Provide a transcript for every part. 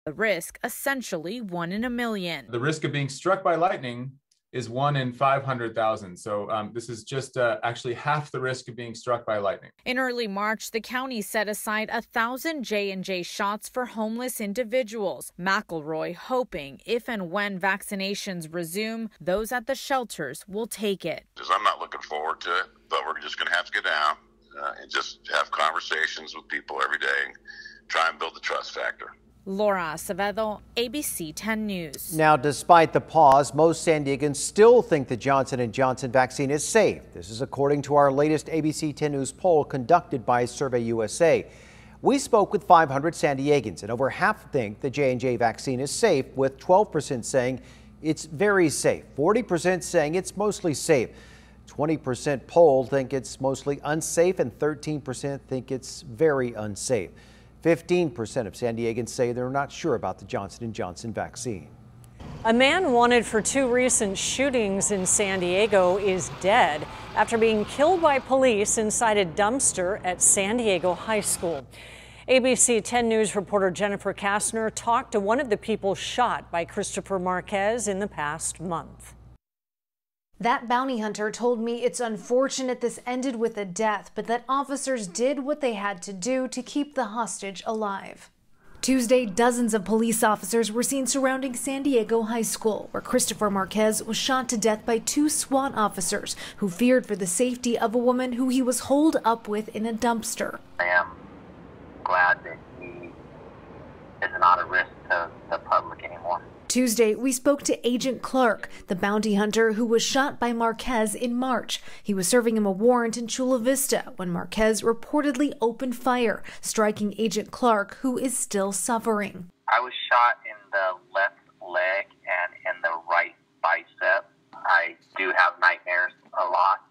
The risk essentially 1 in a million. The risk of being struck by lightning is 1 in 500,000. So this is just actually half the risk of being struck by lightning. In early March, the county set aside 1,000 J&J shots for homeless individuals. McElroy hoping if and when vaccinations resume, those at the shelters will take it. I'm not looking forward to it, but we're just going to have to get down and just have conversations with people every day and try and build the trust factor. Laura Acevedo, ABC 10 News. Now, despite the pause, most San Diegans still think the Johnson & Johnson vaccine is safe. This is according to our latest ABC 10 News poll conducted by Survey USA. We spoke with 500 San Diegans, and over half think the J&J vaccine is safe, with 12% saying it's very safe, 40% saying it's mostly safe. 20% polled think it's mostly unsafe, and 13% think it's very unsafe. 15% of San Diegans say they're not sure about the Johnson & Johnson vaccine. A man wanted for 2 recent shootings in San Diego is dead after being killed by police inside a dumpster at San Diego High School. ABC 10 News reporter Jennifer Kastner talked to one of the people shot by Christopher Marquez in the past month. That bounty hunter told me it's unfortunate this ended with a death, but that officers did what they had to do to keep the hostage alive. Tuesday, dozens of police officers were seen surrounding San Diego High School, where Christopher Marquez was shot to death by 2 SWAT officers who feared for the safety of a woman who he was holed up with in a dumpster. I am glad that he is not a risk to the public anymore. Tuesday, we spoke to Agent Clark, the bounty hunter who was shot by Marquez in March. He was serving him a warrant in Chula Vista when Marquez reportedly opened fire, striking Agent Clark, who is still suffering. I was shot in the left leg and in the right bicep. I do have nightmares a lot.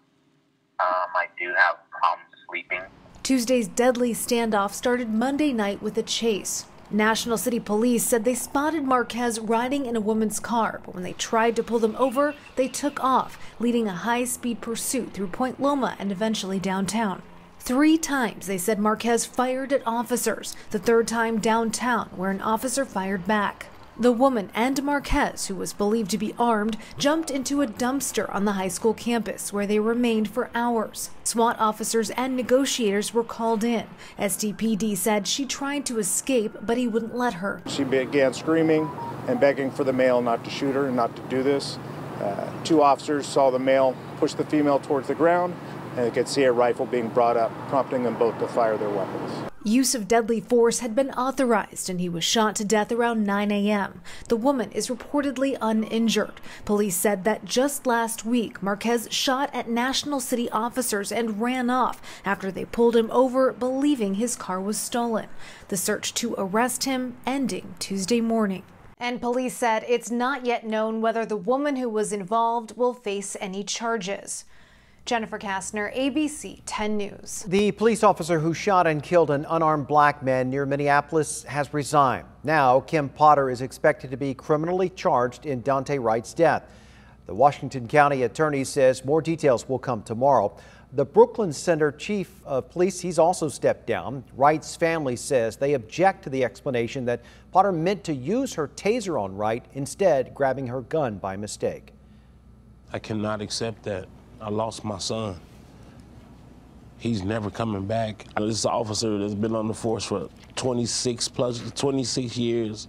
I do have problems sleeping. Tuesday's deadly standoff started Monday night with a chase. National City Police said they spotted Marquez riding in a woman's car, but when they tried to pull them over, they took off, leading a high-speed pursuit through Point Loma and eventually downtown. 3 times they said Marquez fired at officers, the 3rd time downtown, where an officer fired back. The woman and Marquez, who was believed to be armed, jumped into a dumpster on the high school campus, where they remained for hours. SWAT officers and negotiators were called in. SDPD said she tried to escape, but he wouldn't let her. She began screaming and begging for the male not to shoot her and not to do this. 2 officers saw the male push the female towards the ground, and they could see a rifle being brought up, prompting them both to fire their weapons. Use of deadly force had been authorized, and he was shot to death around 9 a.m. The woman is reportedly uninjured. Police said that just last week, Marquez shot at National City officers and ran off after they pulled him over, believing his car was stolen. The search to arrest him ending Tuesday morning. And police said it's not yet known whether the woman who was involved will face any charges. Jennifer Kastner, ABC 10 News. The police officer who shot and killed an unarmed black man near Minneapolis has resigned. Now, Kim Potter is expected to be criminally charged in Daunte Wright's death. The Washington County attorney says more details will come tomorrow. The Brooklyn Center chief of police, he's also stepped down. Wright's family says they object to the explanation that Potter meant to use her taser on Wright, instead grabbing her gun by mistake. I cannot accept that. I lost my son. He's never coming back. This is an officer that's been on the force for 26 years.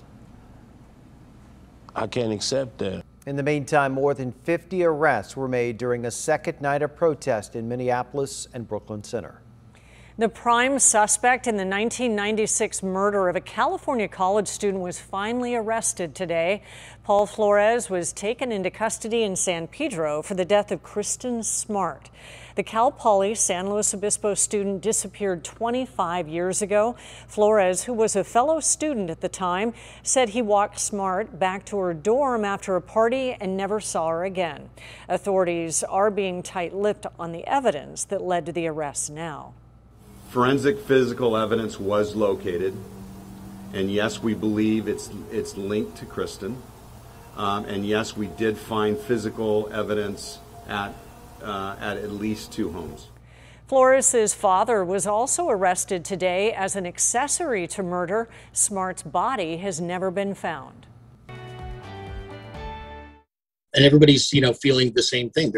I can't accept that. In the meantime, more than 50 arrests were made during a second night of protest in Minneapolis and Brooklyn Center. The prime suspect in the 1996 murder of a California college student was finally arrested today. Paul Flores was taken into custody in San Pedro for the death of Kristen Smart. The Cal Poly San Luis Obispo student disappeared 25 years ago. Flores, who was a fellow student at the time, said he walked Smart back to her dorm after a party and never saw her again. Authorities are being tight-lipped on the evidence that led to the arrest now. Forensic physical evidence was located, and yes, we believe it's linked to Kristen. And yes, we did find physical evidence at least 2 homes. Flores' father was also arrested today as an accessory to murder. Smart's body has never been found. And everybody's, feeling the same thing.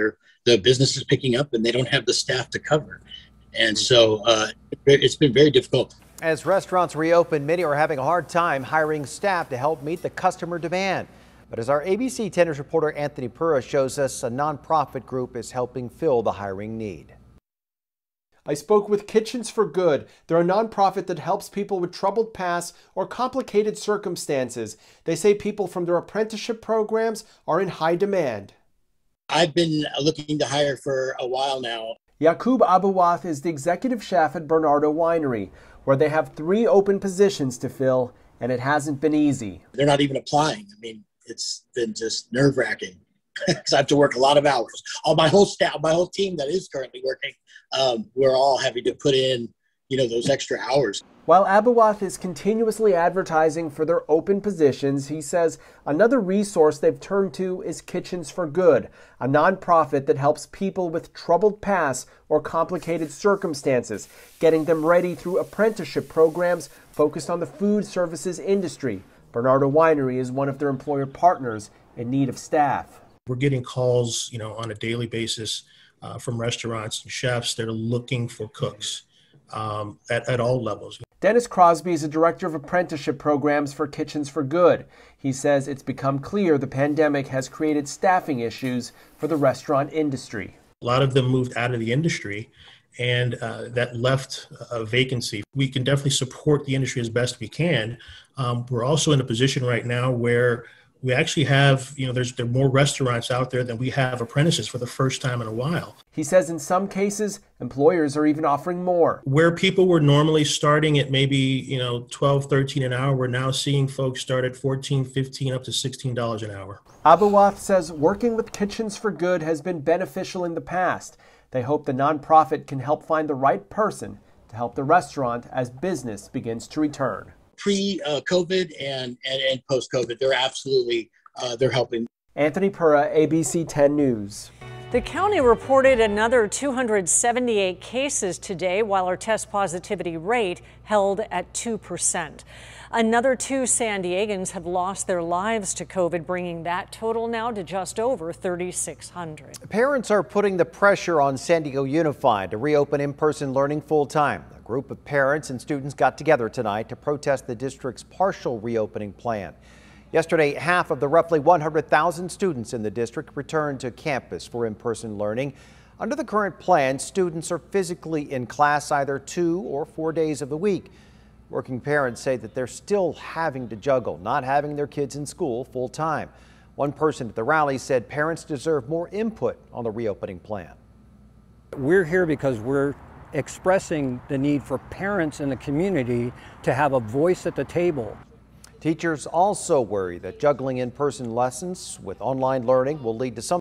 The business is picking up and they don't have the staff to cover. And so it's been very difficult. As restaurants reopen, many are having a hard time hiring staff to help meet the customer demand. But as our ABC 10 News reporter Anthony Pura shows us, a nonprofit group is helping fill the hiring need. I spoke with Kitchens for Good. They're a nonprofit that helps people with troubled past or complicated circumstances. They say people from their apprenticeship programs are in high demand. I've been looking to hire for a while now. Yaqub Abuwath is the executive chef at Bernardo Winery, where they have 3 open positions to fill, and it hasn't been easy. They're not even applying. I mean, it's been just nerve-wracking because I have to work a lot of hours. My whole staff, my whole team that is currently working, we're all having to put in, those extra hours. While Abuwath is continuously advertising for their open positions, he says another resource they've turned to is Kitchens for Good, a nonprofit that helps people with troubled pasts or complicated circumstances, getting them ready through apprenticeship programs focused on the food services industry. Bernardo Winery is one of their employer partners in need of staff. We're getting calls, on a daily basis from restaurants and chefs that are looking for cooks at all levels. Dennis Crosby is a director of apprenticeship programs for Kitchens for Good. He says it's become clear the pandemic has created staffing issues for the restaurant industry. A lot of them moved out of the industry, and that left a vacancy. We can definitely support the industry as best we can. We're also in a position right now where we actually have, there are more restaurants out there than we have apprentices for the first time in a while. He says in some cases, employers are even offering more. Where people were normally starting at maybe, $12, $13 an hour, we're now seeing folks start at $14, $15, up to $16 an hour. Abuwath says working with Kitchens for Good has been beneficial in the past. They hope the nonprofit can help find the right person to help the restaurant as business begins to return. Pre-COVID and post-COVID, they're absolutely, they're helping. Anthony Pura, ABC 10 News. The county reported another 278 cases today, while our test positivity rate held at 2%. Another 2 San Diegans have lost their lives to COVID, bringing that total now to just over 3,600. Parents are putting the pressure on San Diego Unified to reopen in-person learning full-time. A group of parents and students got together tonight to protest the district's partial reopening plan. Yesterday, half of the roughly 100,000 students in the district returned to campus for in-person learning. Under the current plan, students are physically in class either 2 or 4 days of the week. Working parents say that they're still having to juggle not having their kids in school full time. One person at the rally said parents deserve more input on the reopening plan. We're here because we're expressing the need for parents in the community to have a voice at the table. Teachers also worry that juggling in-person lessons with online learning will lead to some